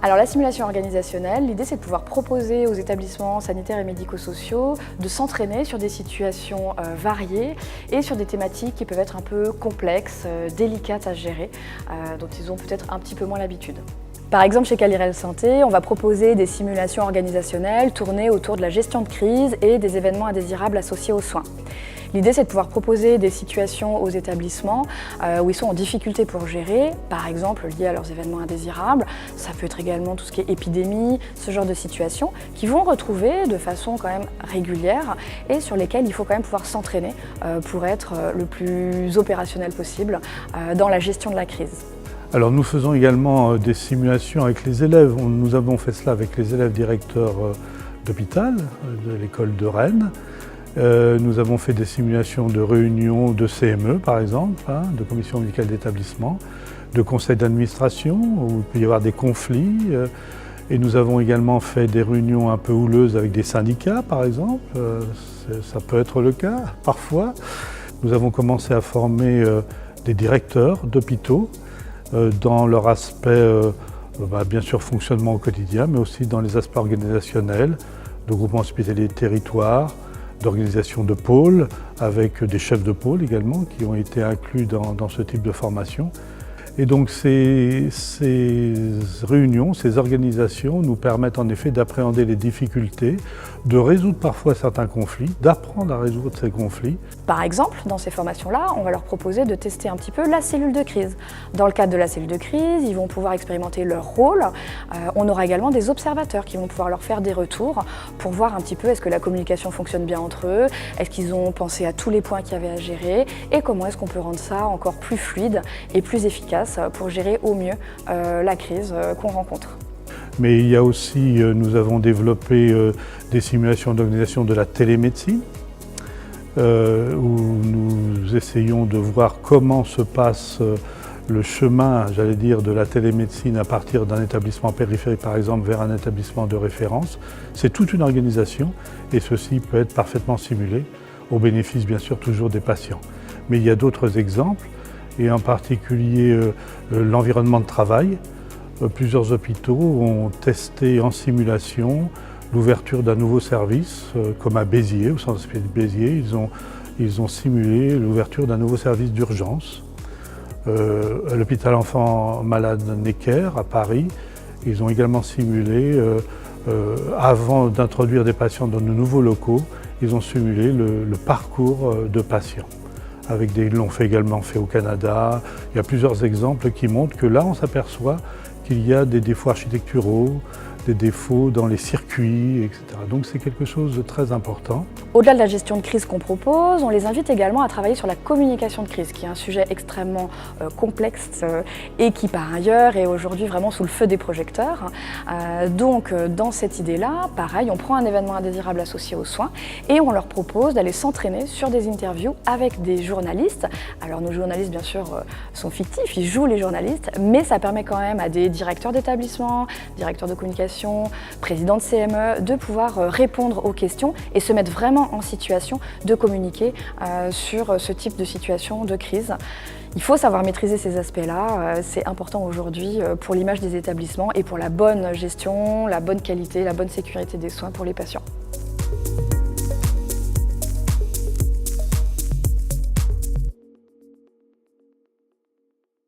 Alors la simulation organisationnelle, l'idée c'est de pouvoir proposer aux établissements sanitaires et médico-sociaux de s'entraîner sur des situations variées et sur des thématiques qui peuvent être un peu complexes, délicates à gérer, dont ils ont peut-être un petit peu moins l'habitude. Par exemple, chez Calirel Santé, on va proposer des simulations organisationnelles tournées autour de la gestion de crise et des événements indésirables associés aux soins. L'idée, c'est de pouvoir proposer des situations aux établissements où ils sont en difficulté pour gérer, par exemple liées à leurs événements indésirables. Ça peut être également tout ce qui est épidémie, ce genre de situations, qui vont retrouver de façon quand même régulière et sur lesquelles il faut quand même pouvoir s'entraîner pour être le plus opérationnel possible dans la gestion de la crise. Alors nous faisons également des simulations avec les élèves. Nous avons fait cela avec les élèves directeurs d'hôpital de l'école de Rennes. Nous avons fait des simulations de réunions de CME par exemple, de commission médicale d'établissement, de conseils d'administration où il peut y avoir des conflits. Et nous avons également fait des réunions un peu houleuses avec des syndicats par exemple. Ça peut être le cas parfois. Nous avons commencé à former des directeurs d'hôpitaux dans leur aspect, bien sûr, fonctionnement au quotidien, mais aussi dans les aspects organisationnels, de groupement hospitalier de territoire, d'organisation de pôles, avec des chefs de pôle également qui ont été inclus dans ce type de formation. Et donc ces réunions, ces organisations nous permettent en effet d'appréhender les difficultés, de résoudre parfois certains conflits, d'apprendre à résoudre ces conflits. Par exemple, dans ces formations-là, on va leur proposer de tester un petit peu la cellule de crise. Dans le cadre de la cellule de crise, ils vont pouvoir expérimenter leur rôle. On aura également des observateurs qui vont pouvoir leur faire des retours pour voir un petit peu est-ce que la communication fonctionne bien entre eux, est-ce qu'ils ont pensé à tous les points qu'il y avait à gérer et comment est-ce qu'on peut rendre ça encore plus fluide et plus efficace pour gérer au mieux la crise qu'on rencontre. Mais il y a aussi, nous avons développé des simulations d'organisation de la télémédecine, où nous essayons de voir comment se passe le chemin, j'allais dire, de la télémédecine à partir d'un établissement périphérique, par exemple, vers un établissement de référence. C'est toute une organisation et ceci peut être parfaitement simulé, au bénéfice, bien sûr, toujours des patients. Mais il y a d'autres exemples, et en particulier l'environnement de travail. Plusieurs hôpitaux ont testé en simulation l'ouverture d'un nouveau service, comme à Béziers, au centre hospitalier de Béziers. Ils ont simulé l'ouverture d'un nouveau service d'urgence. À l'hôpital enfant malade Necker à Paris, ils ont également simulé, avant d'introduire des patients dans de nouveaux locaux, ils ont simulé le parcours de patients. Ils l'ont également fait au Canada. Il y a plusieurs exemples qui montrent que là, on s'aperçoit qu'il y a des défauts architecturaux, des défauts dans les circuits, etc. Donc c'est quelque chose de très important. Au-delà de la gestion de crise qu'on propose, on les invite également à travailler sur la communication de crise, qui est un sujet extrêmement complexe et qui par ailleurs est aujourd'hui vraiment sous le feu des projecteurs. Donc dans cette idée-là, pareil, on prend un événement indésirable associé aux soins et on leur propose d'aller s'entraîner sur des interviews avec des journalistes. Alors nos journalistes bien sûr sont fictifs, ils jouent les journalistes, mais ça permet quand même à des directeurs d'établissement, directeurs de communication, présidents de CME, de pouvoir répondre aux questions et se mettre vraiment en situation de communiquer sur ce type de situation de crise. Il faut savoir maîtriser ces aspects-là, c'est important aujourd'hui pour l'image des établissements et pour la bonne gestion, la bonne qualité, la bonne sécurité des soins pour les patients.